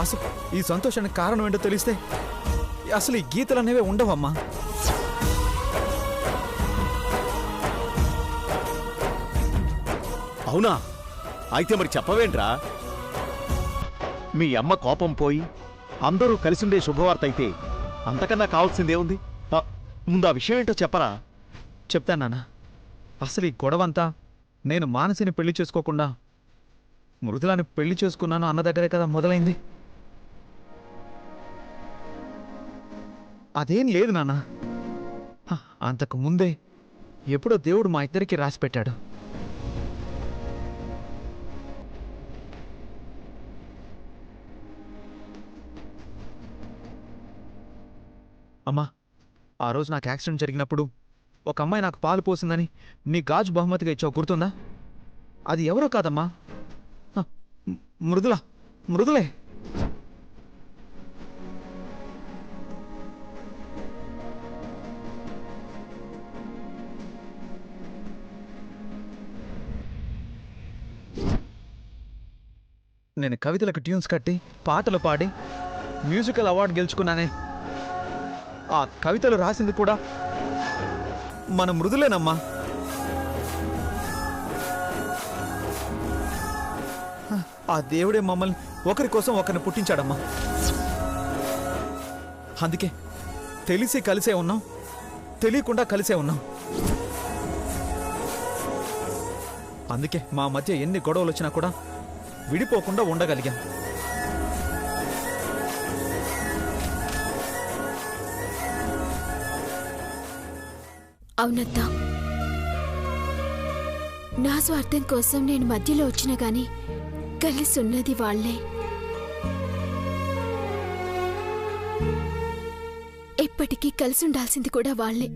అసలు ఈ సంతోషానికి కారణం ఏంటో తెలిస్తే అసలు ఈ గీతలు అనేవే ఉండవమ్మా. అవునా? అయితే మరి చెప్పవేంట్రా? మీ అమ్మ కోపం పోయి అందరూ కలిసుండే శుభవార్త అయితే అంతకన్నా కావాల్సిందేముంది? ముందు ఆ విషయం ఏంటో చెప్పరా? చెప్తాను నాన్న. అసలు ఈ గొడవంతా నేను మానసిని పెళ్లి చేసుకోకుండా మృదులాని పెళ్లి చేసుకున్నాను అన్న దగ్గరే కదా మొదలైంది. అదేం లేదు నాన్న. అంతకు ముందే ఎప్పుడో దేవుడు మా ఇద్దరికి రాసి పెట్టాడు. అమ్మా, ఆ రోజు నాకు యాక్సిడెంట్ జరిగినప్పుడు ఒక అమ్మాయి నాకు పాలు పోసిందని నీ గాజు బహుమతిగా ఇచ్చావు, గుర్తుందా? అది ఎవరో కాదమ్మా, మృదులే. నేను కవితలకు ట్యూన్స్ కట్టి పాటలు పాడి మ్యూజికల్ అవార్డు గెలుచుకున్నానే, ఆ కవితలు రాసింది కూడా మన మృదులేనమ్మా. ఆ దేవుడే మమ్మల్ని ఒకరి కోసం ఒకరిని పుట్టించాడమ్మా. అందుకే తెలిసి కలిసే ఉన్నాం, తెలియకుండా కలిసే ఉన్నాం. అందుకే మా మధ్య ఎన్ని గొడవలు వచ్చినా కూడా విడిపోకుండా ఉండగలిగాం. అవునత్తా, నా స్వార్థం కోసం నేను మధ్యలో వచ్చినా గాని కలిసి ఉన్నది వాళ్లే. ఎప్పటికీ కలిసి ఉండాల్సింది కూడా వాళ్లే.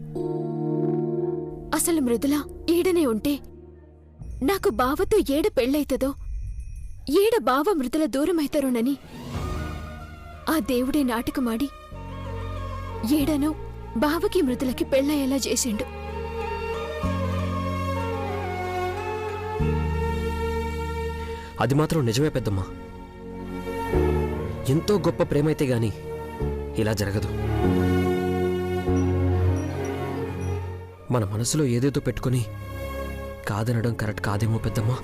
అసలు మృదుల ఈడనే ఉంటే నాకు బావతో ఏడ పెళ్ళైతదో, ఏడ బావ మృదుల దూరమైతారోనని ఆ దేవుడే నాటకమాడి ఏడనో బావకి మృదులకి పెళ్ళయ్యేలా చేసిండు. అది మాత్రం నిజమే పెద్దమ్మా. ఎంతో గొప్ప ప్రేమైతే గాని ఇలా జరగదు. మన మనసులో ఏదేదో పెట్టుకుని కాదనడం కరెక్ట్ కాదేమో పెద్దమ్మా.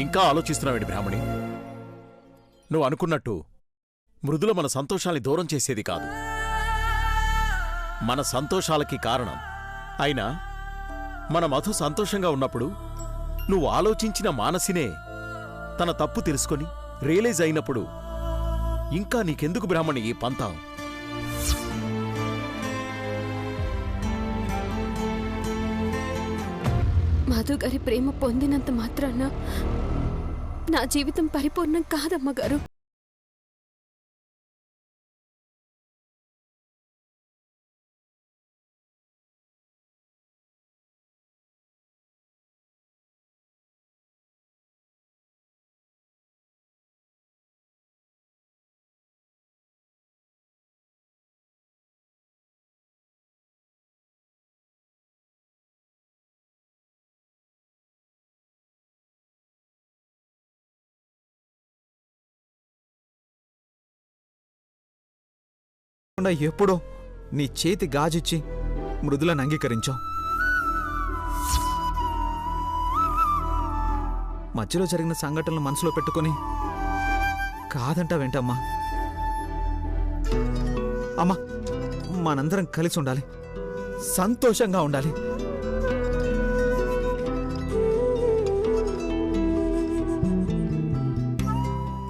ఇంకా ఆలోచిస్తున్నావేంటి బ్రాహ్మణి? నువ్వు అనుకున్నట్టు మృదుల మన సంతోషాల్ని దూరం చేసేది కాదు, మన సంతోషాలకి కారణం. అయినా మన మధు సంతోషంగా ఉన్నప్పుడు నువ్వు ఆలోచించిన మానసినే తన తప్పు తెలుసుకొని రియలైజ్ అయినప్పుడు ఇంకా నీకెందుకు బ్రాహ్మణి ఈ పంతం? మధు గారి ప్రేమ పొందినంత మాత్రాన నా జీవితం పరిపూర్ణం కాదమ్మగారు. ఎప్పుడో నీ చేతి గాజిచ్చి మృదులను అంగీకరించావు. మధ్యలో జరిగిన సంఘటనలు మనసులో పెట్టుకుని కాదంటావేంటమ్మా? అమ్మా, మనందరం కలిసి ఉండాలి, సంతోషంగా ఉండాలి.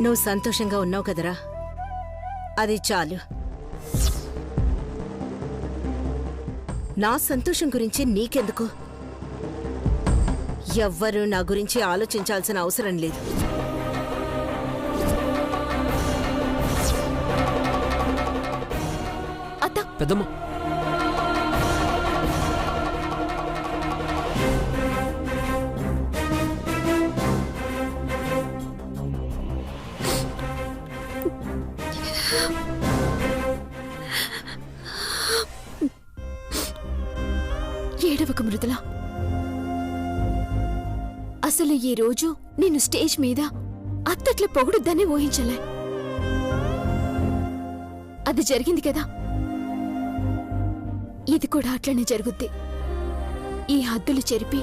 నువ్వు సంతోషంగా ఉన్నావు కదరా, అది చాలు. నా సంతోషం గురించి నీకెందుకు? ఎవ్వరూ నా గురించి ఆలోచించాల్సిన అవసరం లేదు. అత్త, పెద్దమ్మ, ఏడవకు మృదుల. అసలు ఈ రోజు నేను స్టేజ్ మీద అత్తట్ల పొగుడుద్దని ఊహించలే. అది జరిగింది కదా, ఇది కూడా అట్లనే జరుగుద్ది. ఈ హద్దులు చెరిపి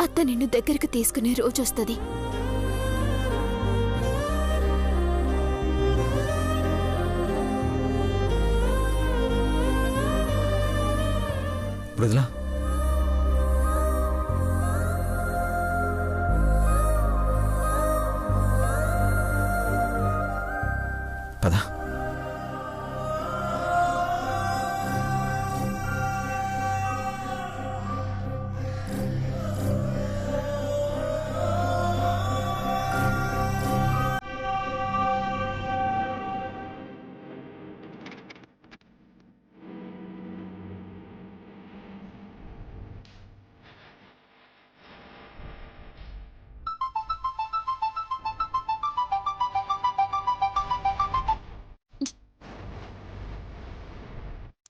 అత్త నిన్ను దగ్గరకు తీసుకునే రోజొస్తుంది. మృదులా, పద.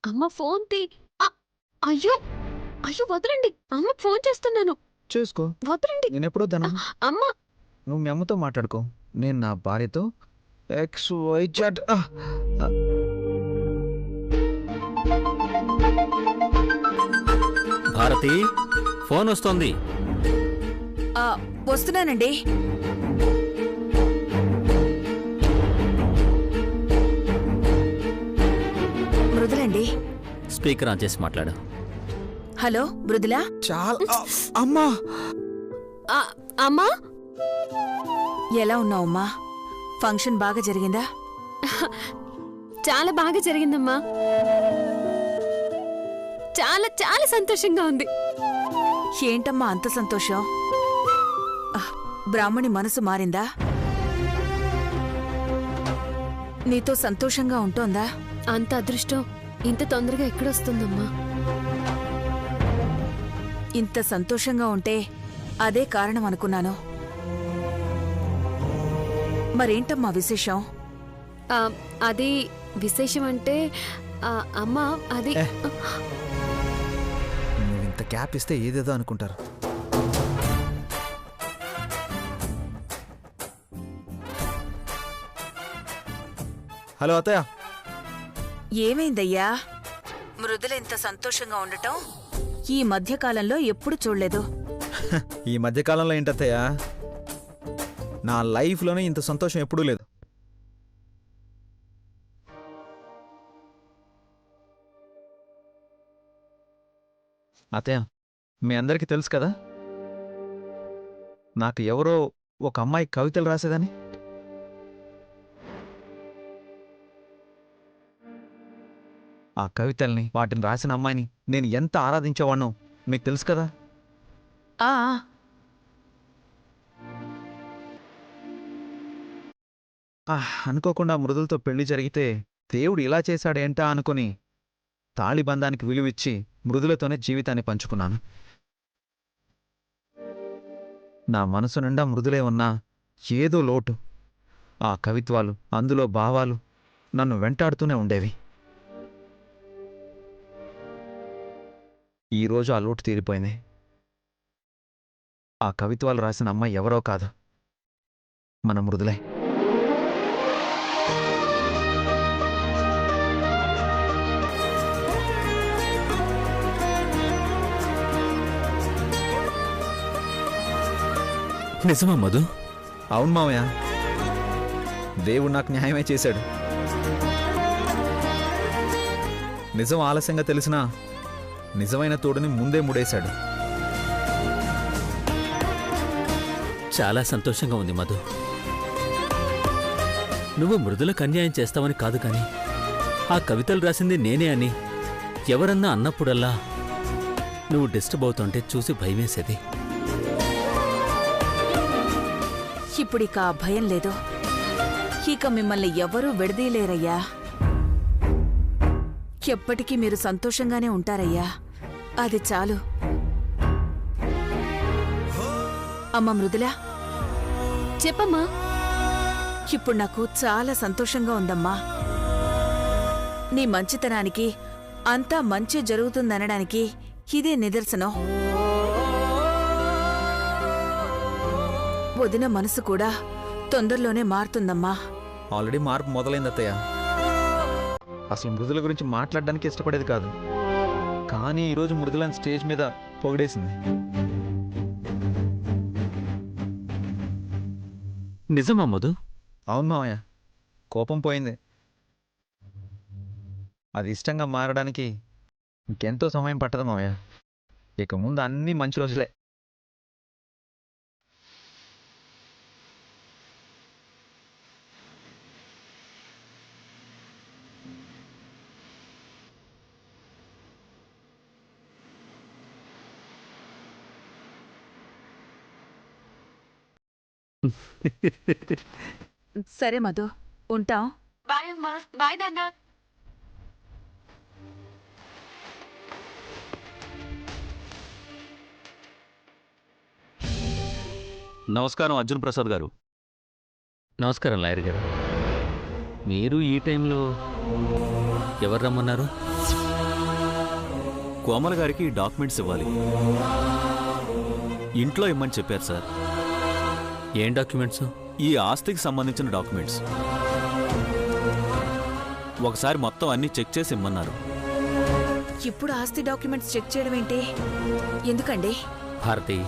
అమ్మ ఫోన్ తీ. అయ్యో అయ్యో వదలండి, అమ్మ ఫోన్ చేస్తున్నాను. చూసుకో, వదలండి. నేనెప్పుడో ధనం. అమ్మ నువ్వు మీ అమ్మతో మాట్లాడుకో, నేను నా భార్యతో XYZ. భారతి, ఫోన్ వస్తోంది. వస్తున్నానండి. మృదులండి. స్పీకర్ ఆన్ చేసి మాట్లాడు. హలో మృదులా. చాలా అమ్మా. అమ్మా ఎలా ఉన్నావమ్మా? ఫంక్షన్ బాగా జరిగిందా? చాలా బాగా జరిగిందమ్మా. చాలా చాలా సంతోషంగా ఉంది. ఏంటమ్మా అంత సంతోషం? బ్రాహ్మణి మనసు మారిందా? నీతో సంతోషంగా ఉంటోందా? అంత అదృష్టం ఇంత తొందరగా ఎక్కడొస్తుందమ్మా? ఇంత సంతోషంగా ఉంటే అదే కారణం అనుకున్నాను. మరేంటమ్మా విశేషం? అది విశేషం అంటే అమ్మా అది నువ్వు ఇంత క్యాప్ ఇస్తే ఏదేదో అనుకుంటారు. హలో అత్తయ్య. ఏమైందయ్యా? మృదుల ఇంత సంతోషంగా ఉండటం ఈ మధ్యకాలంలో ఎప్పుడు చూడలేదు. ఈ మధ్యకాలంలో ఏంటత్తయ్య, నా లైఫ్లోనే ఇంత సంతోషం ఎప్పుడూ లేదు. అత్తయ్య, మీ అందరికీ తెలుసు కదా, నాకు ఎవరో ఒక అమ్మాయి కవితలు రాసేదని. ఆ కవితల్ని, వాటిని రాసిన అమ్మాయిని నేను ఎంత ఆరాధించేవాణ్ణో మీకు తెలుసు కదా. అనుకోకుండా మృదులతో పెళ్లి జరిగితే దేవుడు ఇలా చేశాడేంటా అనుకుని తాళిబంధానికి విలువిచ్చి మృదులతోనే జీవితాన్ని పంచుకున్నాను. నా మనసు నిండా మృదులే ఉన్నా ఏదో లోటు. ఆ కవిత్వాలు, అందులో భావాలు నన్ను వెంటాడుతూనే ఉండేవి. ఈరోజు ఆ లోటు తీరిపోయింది. ఆ కవిత్వాలు రాసిన అమ్మాయి ఎవరో కాదు, మన మృదులే. నిజమా మధు? అవును మామయ్య, దేవుడు నాకు న్యాయమే చేశాడు. నిజం ఆలస్యంగా తెలిసినా నిజమైన తోడుని ముందే ముడేశాడు. చాలా సంతోషంగా ఉంది మధు. నువ్వు మృదులకు అన్యాయం చేస్తావని కాదు, కానీ ఆ కవితలు రాసింది నేనే అని ఎవరన్నా అన్నప్పుడల్లా నువ్వు డిస్టర్బ్ అవుతుంటే చూసి భయమేసేది. ఇప్పుడిక ఆ భయం లేదు. ఇక మిమ్మల్ని ఎవరూ విడదీయలేరయ్యా. ఎప్పటికీ మీరు సంతోషంగానే ఉంటారయ్యా, అది చాలు. అమ్మ మృదులా, చెప్పమ్మా. ఇప్పుడు నాకు చాలా సంతోషంగా ఉందమ్మా. నీ మంచితనానికి, అంతా మంచి జరుగుతుందనడానికి ఇదే నిదర్శనం. వదిన మనసు కూడా తొందరలోనే మారుతుందమ్మా. ఆల్రెడీ మార్పు మొదలైంది అత్తయ్య. అసలు మృదుల గురించి మాట్లాడడానికి ఇష్టపడేది కాదు, కానీ ఈరోజు మృదులని స్టేజ్ మీద పొగిడేసింది. నిజమా మధు? అవును మావయ్య, కోపం పోయింది. అది ఇష్టంగా మారడానికి ఇంకెంతో సమయం పట్టదు మావయ్య. ఇక ముందు అన్నీ మంచి రోజులే. సరే మధు, ఉంటాం. బాయ్ అమ్మా. బాయ్ నాన్న. నమస్కారం అర్జున్ ప్రసాద్ గారు. నమస్కారం లాయర్ గారు. మీరు ఈ టైంలో ఎవరు రమ్మన్నారు? కోమల గారికి డాక్యుమెంట్స్ ఇవ్వాలి. ఇంట్లో ఇమ్మని చెప్పారు సార్. ఏం డాక్యుమెంట్స్? ఈ ఆస్తికి సంబంధించిన డాక్యుమెంట్స్. ఒకసారి మొత్తం అన్ని చెక్ చేసి ఇమ్మన్నారు. ఇప్పుడు ఆస్తి డాక్యుమెంట్స్ చెక్ చేయడం ఏంటి? ఎందుకండి? భారతి,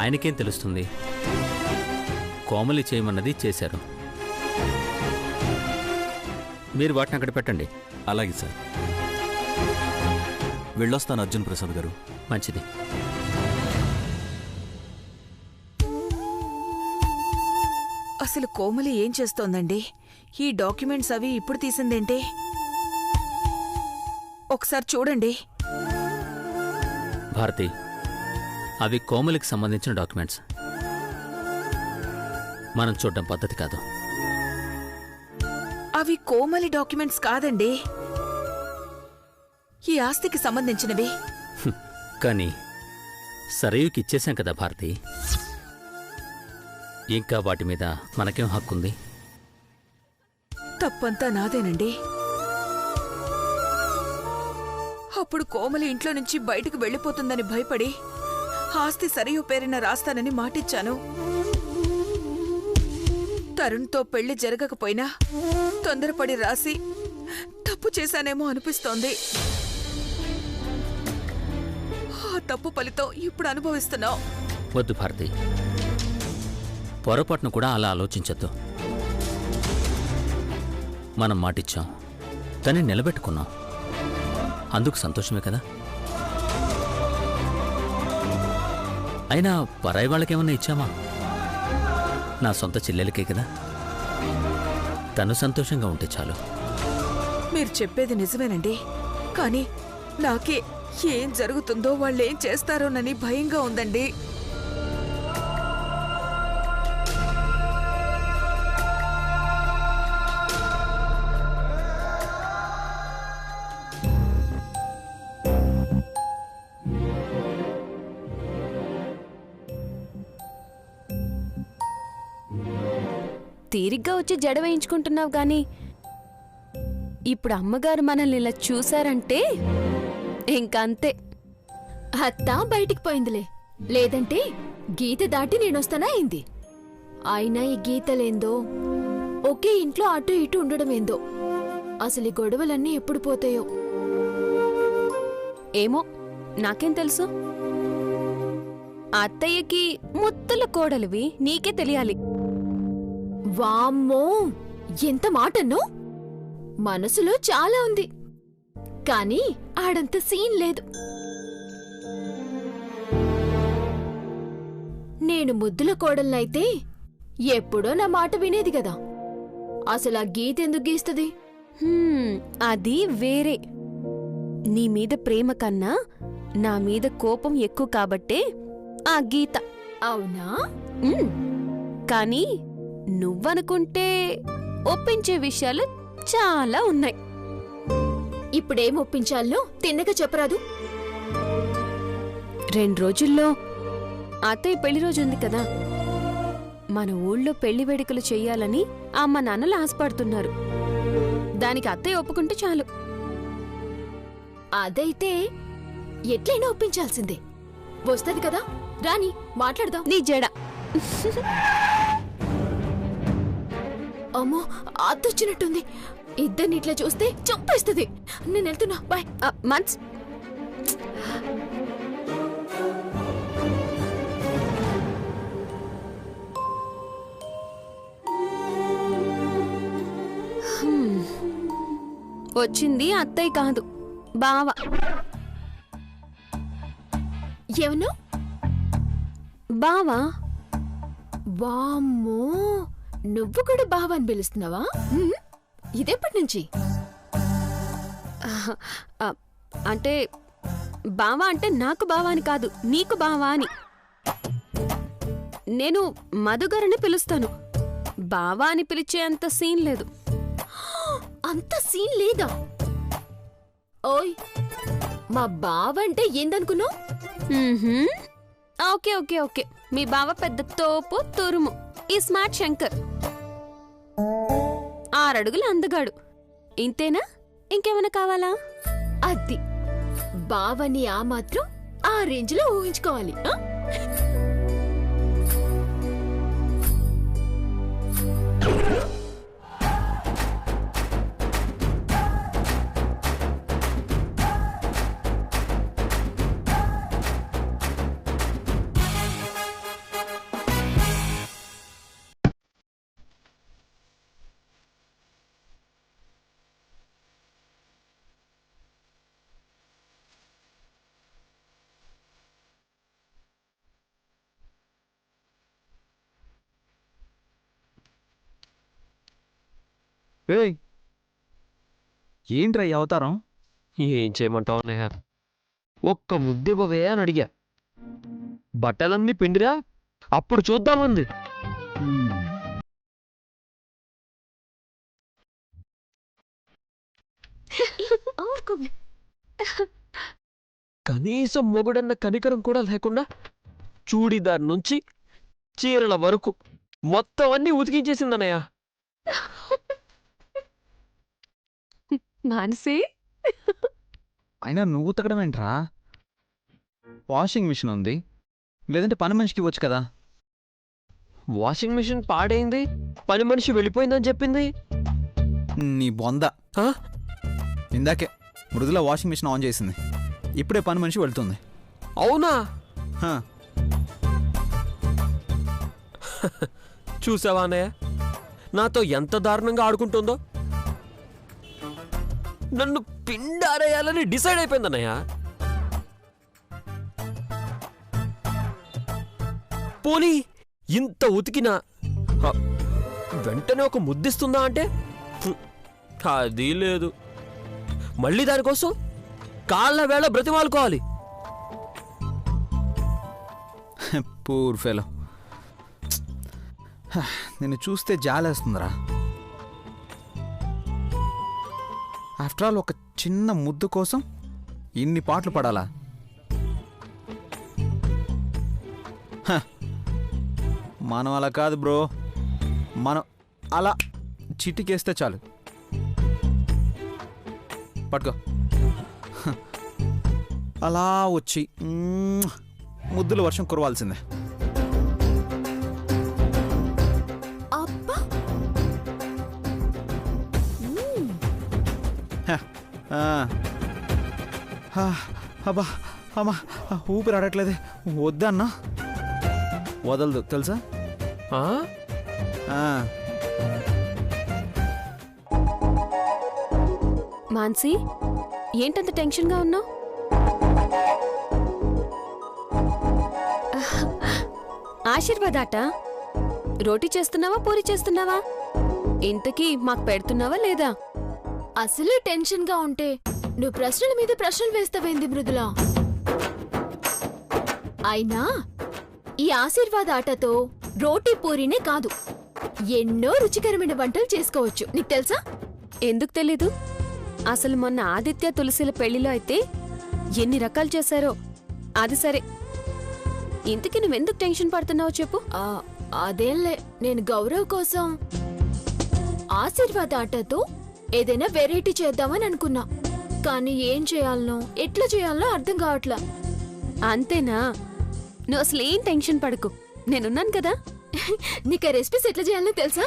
ఆయనకేం తెలుస్తుంది? కోమలి చేయమన్నది చేశారు. మీరు వాటిని అక్కడ పెట్టండి. అలాగే సార్. వెళ్ళొస్తాను అర్జున్ ప్రసాద్ గారు. మంచిది. అసలు కోమలి ఏం చేస్తోందండి? ఈ డాక్యుమెంట్స్ అవి ఇప్పుడు తీసిందేంటి? ఒకసారి చూడండి. భారతి, అవి కోమలికి సంబంధించిన డాక్యుమెంట్స్. మనం చూడడం పద్ధతి కాదు. అవి కోమలి డాక్యుమెంట్స్ కాదండి, ఈ ఆస్తికి సంబంధించినవి. కానీ సరయుకి ఇచ్చేశాం కదా భారతి, ఇంకా వాటి మీద మనకేం హక్కుంది? తప్పంతా నాదేనండి. అప్పుడు కోమలి ఇంట్లో నుంచి బయటకు వెళ్ళిపోతుందని భయపడి ఆస్తి సరియు పేరిన రాస్తానని మాటిచ్చాను. తరుణ్తో పెళ్లి జరగకపోయినా తొందరపడి రాసి తప్పు చేశానేమో అనిపిస్తోంది. ఆ తప్పు ఫలితం ఇప్పుడు అనుభవిస్తున్నావు. వద్దు భారతి, పొరపాటును కూడా అలా ఆలోచించొద్దు. మనం మాటిచ్చాం, దాన్ని నిలబెట్టుకున్నాం. అందుకు సంతోషమే కదా. అయినా పరాయి వాళ్ళకేమన్నా ఇచ్చామా? నా సొంత చెల్లెలకే కదా. తను సంతోషంగా ఉంటే చాలు. మీరు చెప్పేది నిజమేనండి, కానీ నాకే ఏం జరుగుతుందో వాళ్ళేం చేస్తారోనని భయంగా ఉందండి. తీరిగ్గా వచ్చి జడ వేయించుకుంటున్నావు గాని ఇప్పుడు అమ్మగారు మనల్ని ఇలా చూశారంటే ఇంకంతే. అత్త బయటికి పోయిందిలే, లేదంటే గీత దాటి నేనొస్తానా ఏంది? అయినా ఈ గీతలేందో, ఒకే ఇంట్లో అటు ఇటు ఉండడమేందో. అసలు ఈ గొడవలన్నీ ఎప్పుడు పోతాయో ఏమో, నాకేం తెలుసు? అత్తయ్యకి ముత్తుల కోడలివి, నీకే తెలియాలి. వామ్మో, ఎంత మాటన్నో! మనసులో చాలా ఉంది, కానీ ఆడంత సీన్ లేదు. నేను ముద్దుల కోడల్నైతే ఎప్పుడో నా మాట వినేది గదా. అసలు ఆ గీత ఎందుకు గీస్తుంది? అది వేరే. నీ మీద ప్రేమ కన్నా నా మీద కోపం ఎక్కువ కాబట్టే ఆ గీత. అవునా? కానీ నువ్వనుకుంటే ఒప్పించే విషయాలు చాలా ఉన్నాయి. ఇప్పుడేం ఒప్పించాలో తిన్నగా చెప్పరాదు? 2 రోజుల్లో అత్తయ్య పెళ్లి రోజు ఉంది కదా. మన ఊళ్ళో పెళ్లి వేడుకలు చెయ్యాలని అమ్మ నాన్నలు ఆశపడుతున్నారు. దానికి అత్తయ్య ఒప్పుకుంటే చాలు. అదైతే ఎట్లయినా ఒప్పించాల్సిందే. వస్తది కదా, రాని మాట్లాడదాం. నీ జడ. అమ్మో, అద్దొచ్చినట్టుంది. ఇద్దరిని ఇట్లా చూస్తే చంపేస్తుంది. నేను వెళ్తున్నా, బాయ్. మన్స్ వచ్చింది అత్తయ్య కాదు, బావ. ఎవను? బావా? వామ్మో, నువ్వు కూడా బావ అని పిలుస్తున్నావా? ఇదెప్పటి నుంచి? అంటే బావా అంటే నాకు బావా అని కాదు, నీకు బావా అని. నేను మధుగారని పిలుస్తాను, బావా అని పిలిచే అంత సీన్ లేదు. అంత సీన్ లేదా? ఓయ్, మా బావ అంటే ఏందనుకున్నావు? ఓకే ఓకే ఓకే, మీ బావ పెద్ద తోపు తురుము, ఈ స్మార్ట్ శంకర్, 6 అడుగుల అందగాడు. ఇంతేనా? ఇంకేమైనా కావాలా? అది బావని ఆ మాత్రం ఆ రేంజ్ లో ఊహించుకోవాలి. ఏయ్, ఏంట్రా ఈ అవతారం? ఏం చేయమంటావు అన్నయ్య? ఒక్క ముద్దివ్వవే అని అడిగా, బట్టలన్నీ పిండిరా, అప్పుడు చూద్దామంది. కనీసం మొగుడన్న కనికరం కూడా లేకుండా చూడీదార్ నుంచి చీరల వరకు మొత్తం అన్నీ ఉతికించేసిందన్నయ్య. మానసి, అయినా నువ్వు ఉతకడం ఏంట్రా? వాషింగ్ మిషన్ ఉంది, లేదంటే పని మనిషికి ఇవ్వచ్చు కదా. వాషింగ్ మిషన్ పాడైంది, పని మనిషి వెళ్ళిపోయిందని చెప్పింది. నీ బొంద. ఆ? ఇందాకే మృదుల వాషింగ్ మిషన్ ఆన్ చేసింది, ఇప్పుడే పని మనిషి వెళ్తుంది. అవునా? హా. చూసావా అన్నయ్య, నాతో ఎంత దారుణంగా ఆడుకుంటుందో. నన్ను పిండారేయాలని డిసైడ్ అయిపోయిందన్నయ్య. పోనీ ఇంత ఉతికినా వెంటనే ఒక ముద్దిస్తుందా అంటే అది లేదు. మళ్ళీ దానికోసం కాళ్ళ వేళ బ్రతిమాలుకోవాలి. పూర్ ఫెలో, నిన్ను చూస్తే జాలేస్తుందిరా. ఆఫ్టర్ ఆల్ ఒక చిన్న ముద్దు కోసం ఇన్ని పాటలు పడాలా? మనం అలా కాదు బ్రో, మనం అలా చిటికేస్తే చాలు. పట్టుకో. అలా వచ్చి ముద్దుల వర్షం కురవాల్సిందే. అబ్బా అమ్మా, ఊపిరి ఆడట్లేదే. వద్దన్నా, వదలదు తెలుసా? మాన్సి, ఏంటంత టెన్షన్గా ఉన్నావు? ఆశీర్వాద్ ఆట రోటీ చేస్తున్నావా, పూరి చేస్తున్నావా? ఇంతకీ మాకు పెడుతున్నావా లేదా? అసలే టెన్షన్గా ఉంటే నువ్వు ప్రశ్నల మీద ప్రశ్నలు వేస్తావేంది మృదులా? అయినా ఈ ఆశీర్వాద్ ఆటతో రోటీ పూరీనే కాదు, ఎన్నో రుచికరమైన వంటలు చేసుకోవచ్చు. నీకు తెలుసా? ఎందుకు తెలీదు? అసలు మొన్న ఆదిత్య తులసిల పెళ్లిలో అయితే ఎన్ని రకాలు చేశారో. అది సరే, ఇంతకీ నువ్వెందుకు టెన్షన్ పడుతున్నావో చెప్పు. అదేంలే, నేను గౌరవ్ కోసం ఆశీర్వాద్ ఆటతో ఏదైనా వెరైటీ చేద్దామని అనుకున్నా, కానీ ఏం చేయాలనో ఎట్లా చేయాలనో అర్థం కావట్లా. అంతేనా? నువ్వు అసలు ఏం టెన్షన్ పడకు, నేనున్నాను కదా. నీకు ఆ రెసిపీస్ ఎట్లా చేయాలో తెలుసా?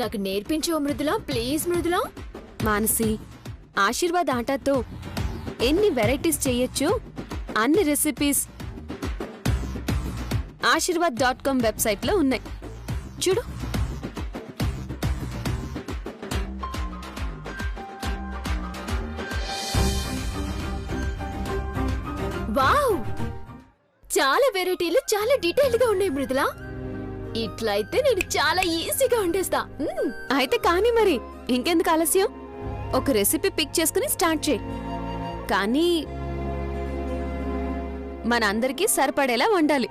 నాకు నేర్పించు మృదులా, ప్లీజ్ మృదులా. మానసి, ఆశీర్వాద్ ఆటాతో ఎన్ని వెరైటీస్ చేయొచ్చు అన్ని రెసిపీస్ ఆశీర్వాద్.com వెబ్సైట్లో ఉన్నాయి, చూడు. వావ్, చాలా వెరైటీలు చాలా డీటెయిల్డ్ గా ఉన్నాయి మృదులా. ఇట్లయితే నేను చాలా ఈజీగా వండేస్తా. అయితే కానీ మరి ఇంకెందుకు ఆలస్యం, ఒక రెసిపీ పిక్ చేసుకుని స్టార్ట్ చేయి. కానీ మనందరికీ సరిపడేలా వండాలి.